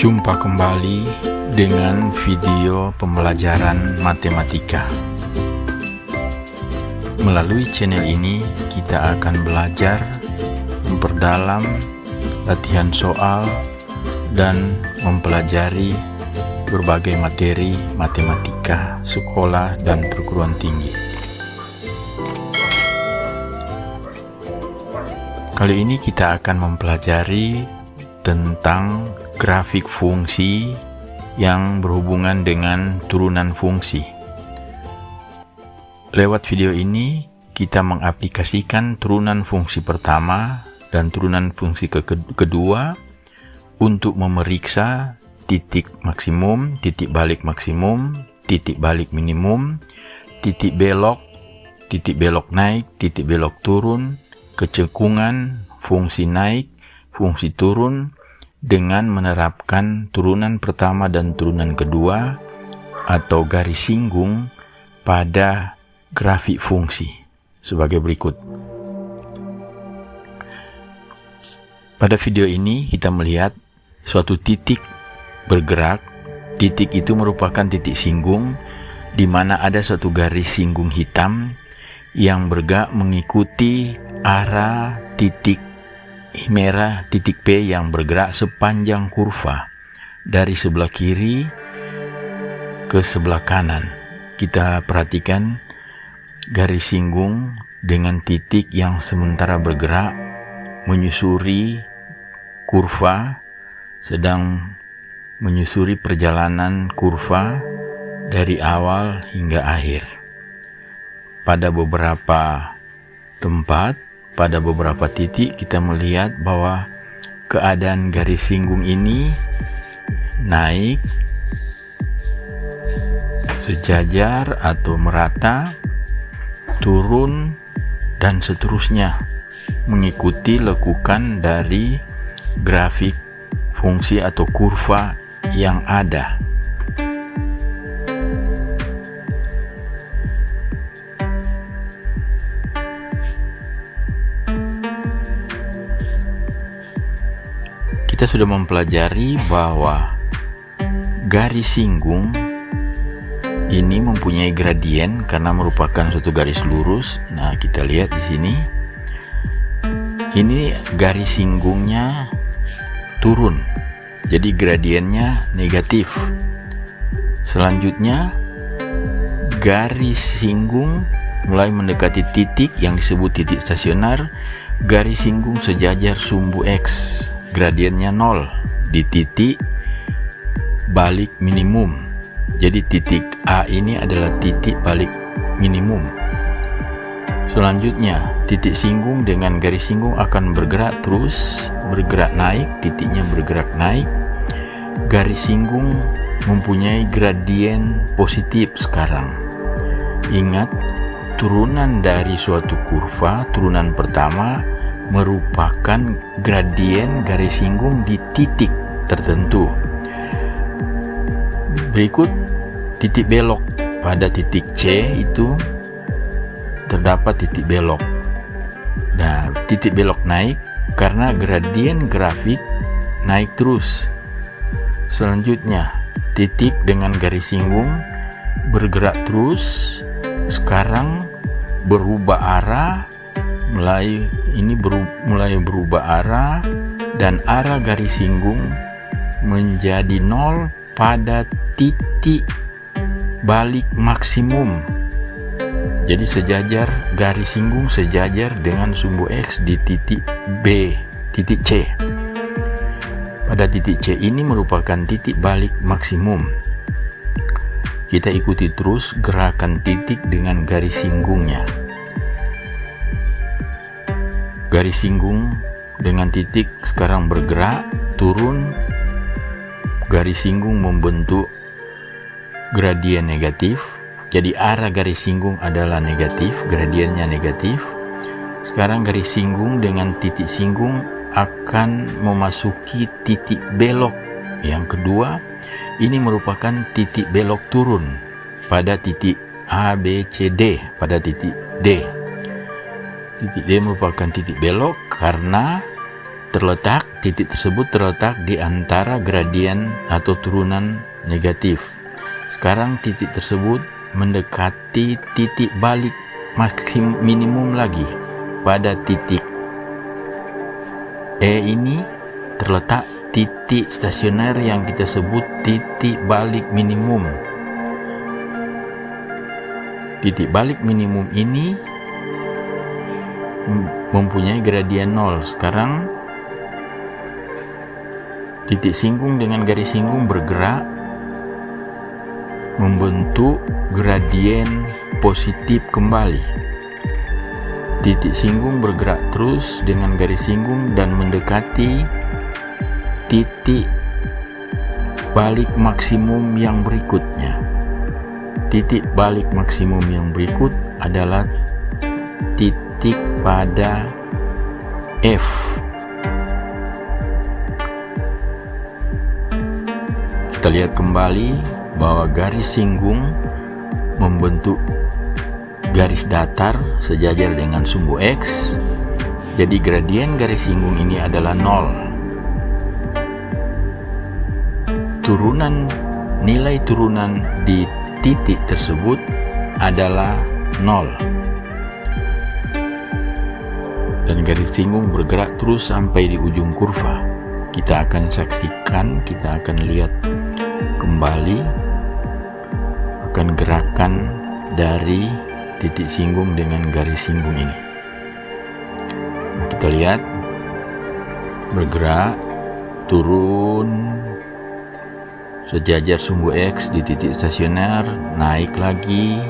Jumpa kembali dengan video pembelajaran matematika. Melalui channel ini kita akan belajar memperdalam latihan soal dan mempelajari berbagai materi matematika sekolah dan perguruan tinggi. Kali ini kita akan mempelajari tentang grafik fungsi yang berhubungan dengan turunan fungsi. Lewat video ini kita mengaplikasikan turunan fungsi pertama dan turunan fungsi kedua untuk memeriksa titik maksimum, titik balik maksimum, titik balik minimum, titik belok naik, titik belok turun, kecekungan, fungsi naik, fungsi turun, dengan menerapkan turunan pertama dan turunan kedua atau garis singgung pada grafik fungsi sebagai berikut. Pada video ini kita melihat suatu titik bergerak. Titik itu merupakan titik singgung di mana ada suatu garis singgung hitam yang bergerak mengikuti arah titik merah titik P yang bergerak sepanjang kurva dari sebelah kiri ke sebelah kanan. Kita perhatikan garis singgung dengan titik yang sementara bergerak menyusuri kurva, sedang menyusuri perjalanan kurva dari awal hingga akhir. Pada beberapa tempat, pada beberapa titik kita melihat bahwa keadaan garis singgung ini naik, sejajar atau merata, turun, dan seterusnya mengikuti lekukan dari grafik fungsi atau kurva yang ada. Kita sudah mempelajari bahwa garis singgung ini mempunyai gradien karena merupakan suatu garis lurus. Nah, kita lihat di sini. Ini garis singgungnya turun. Jadi gradiennya negatif. Selanjutnya garis singgung mulai mendekati titik yang disebut titik stasioner. Garis singgung sejajar sumbu X. Gradiennya 0 di titik balik minimum. Jadi titik A ini adalah titik balik minimum. Selanjutnya titik singgung dengan garis singgung akan bergerak terus, bergerak naik, titiknya bergerak naik. Garis singgung mempunyai gradien positif sekarang. Ingat, turunan dari suatu kurva, turunan pertama merupakan gradien garis singgung di titik tertentu. Berikut titik belok. Pada titik C itu terdapat titik belok. Nah, titik belok naik karena gradien grafik naik terus. Selanjutnya, titik dengan garis singgung bergerak terus. Sekarang berubah arah. Mulai berubah arah, dan arah garis singgung menjadi 0 pada titik balik maksimum. Jadi sejajar, garis singgung sejajar dengan sumbu X di titik B, titik C. Pada titik C ini merupakan titik balik maksimum. Kita ikuti terus gerakan titik dengan garis singgungnya. Garis singgung dengan titik sekarang bergerak turun. Garis singgung membentuk gradien negatif. Jadi arah garis singgung adalah negatif, gradiennya negatif. Sekarang garis singgung dengan titik singgung akan memasuki titik belok yang kedua. Ini merupakan titik belok turun pada titik A, B, C, D, pada titik D. Titik D merupakan titik belok karena titik tersebut terletak di antara gradien atau turunan negatif. Sekarang titik tersebut mendekati titik balik minimum lagi. Pada titik E ini terletak titik stasioner yang kita sebut titik balik minimum. Titik balik minimum ini mempunyai gradien 0. Sekarang titik singgung dengan garis singgung bergerak membentuk gradien positif kembali. Titik singgung bergerak terus dengan garis singgung dan mendekati titik balik maksimum yang berikutnya. Titik balik maksimum yang berikut adalah titik pada F. Kita lihat kembali bahwa garis singgung membentuk garis datar sejajar dengan sumbu X. Jadi gradien garis singgung ini adalah 0. Nilai turunan di titik tersebut adalah 0. Dan garis singgung bergerak terus sampai di ujung kurva. Kita akan saksikan, kita akan lihat kembali akan gerakan dari titik singgung dengan garis singgung ini. Nah, kita lihat bergerak turun sejajar sumbu X di titik stasioner, naik lagi,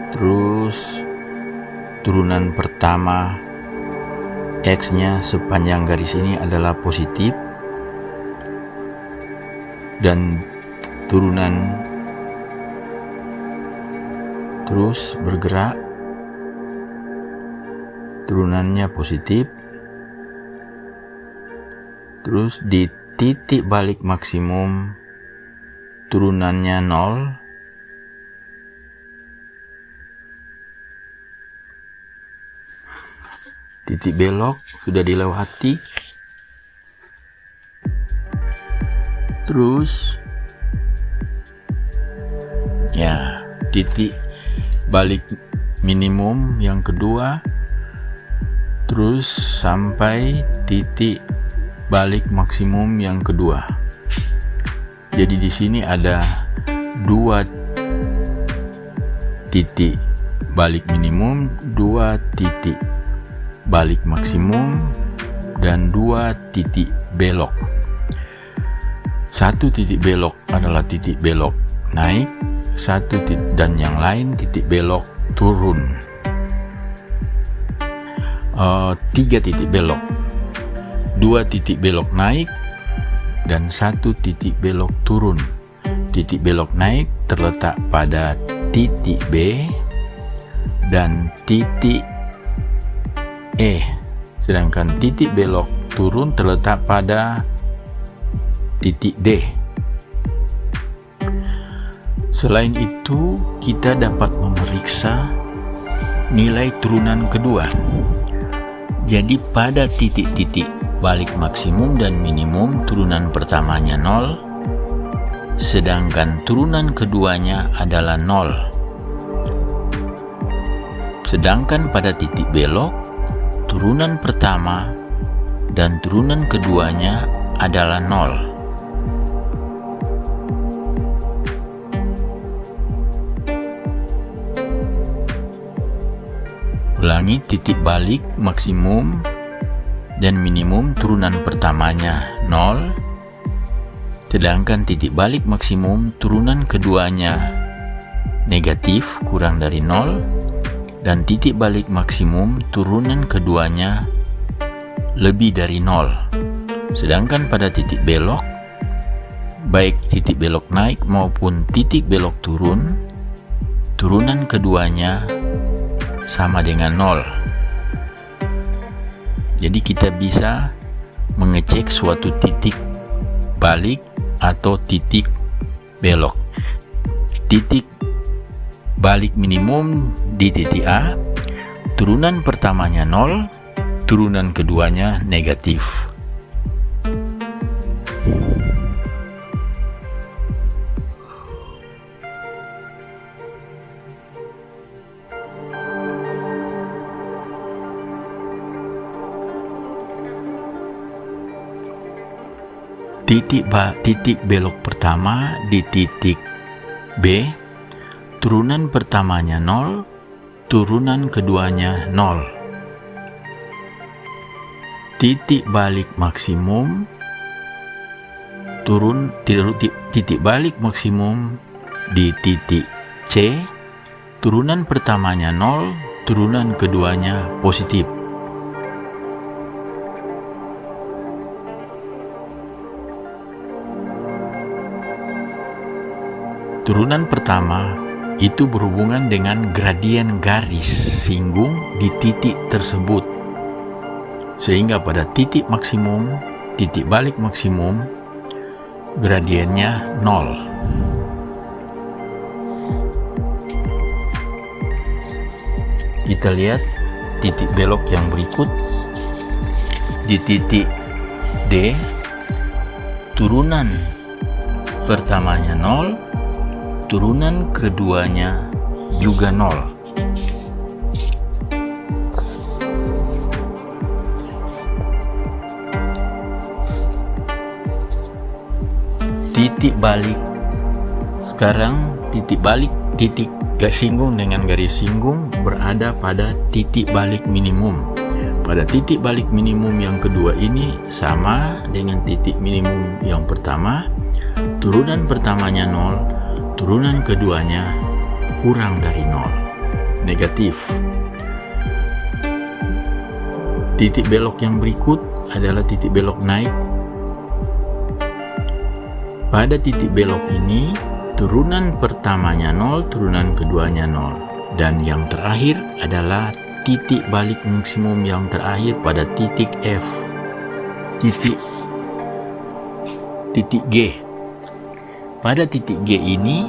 terus turunan pertama X-nya sepanjang garis ini adalah positif, dan turunan terus bergerak, turunannya positif, terus di titik balik maksimum turunannya 0, titik belok sudah dilewati, terus ya titik balik minimum yang kedua, terus sampai titik balik maksimum yang kedua. Jadi di sini ada 2 titik balik minimum, 2 titik balik maksimum, dan 2 titik belok. 1 titik belok adalah titik belok naik, 1 titik dan yang lain titik belok turun. 3 titik belok, 2 titik belok naik dan 1 titik belok turun. Titik belok naik terletak pada titik B dan titik E, sedangkan titik belok turun terletak pada titik D. Selain itu, kita dapat memeriksa nilai turunan kedua. Jadi pada titik-titik balik maksimum dan minimum turunan pertamanya 0, sedangkan turunan keduanya adalah 0. Sedangkan pada titik belok, turunan pertama dan turunan keduanya adalah 0. Ulangi, titik balik maksimum dan minimum turunan pertamanya 0, sedangkan titik balik maksimum turunan keduanya negatif kurang dari 0, dan titik balik maksimum turunan keduanya lebih dari 0. Sedangkan pada titik belok, baik titik belok naik maupun titik belok turun, turunan keduanya sama dengan 0. Jadi kita bisa mengecek suatu titik balik atau titik belok. Titik balik minimum di titik A, turunan pertamanya 0, turunan keduanya negatif. Titik belok pertama di titik B, turunan pertamanya 0, turunan keduanya 0. Titik balik maksimum titik balik maksimum di titik C, turunan pertamanya 0, turunan keduanya positif. Turunan pertama itu berhubungan dengan gradien garis singgung di titik tersebut, sehingga pada titik maksimum, titik balik maksimum, gradiennya 0. Kita lihat titik belok yang berikut. Di titik D, turunan pertamanya 0, turunan keduanya juga 0. Titik balik sekarang, titik garis singgung dengan garis singgung berada pada titik balik minimum. Pada titik balik minimum yang kedua ini sama dengan titik minimum yang pertama. Turunan pertamanya 0, turunan keduanya kurang dari 0, negatif. Titik belok yang berikut adalah titik belok naik. Pada titik belok ini, turunan pertamanya 0, turunan keduanya 0. Dan yang terakhir adalah titik balik maksimum yang terakhir pada titik F, titik G. Pada titik G ini,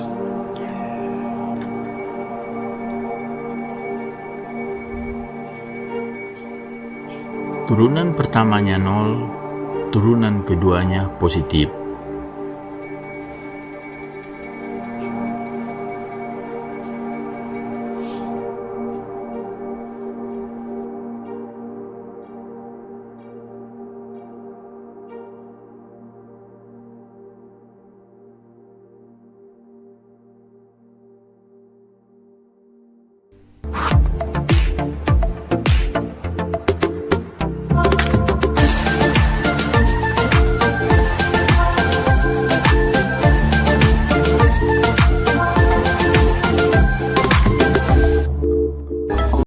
turunan pertamanya 0, turunan keduanya positif.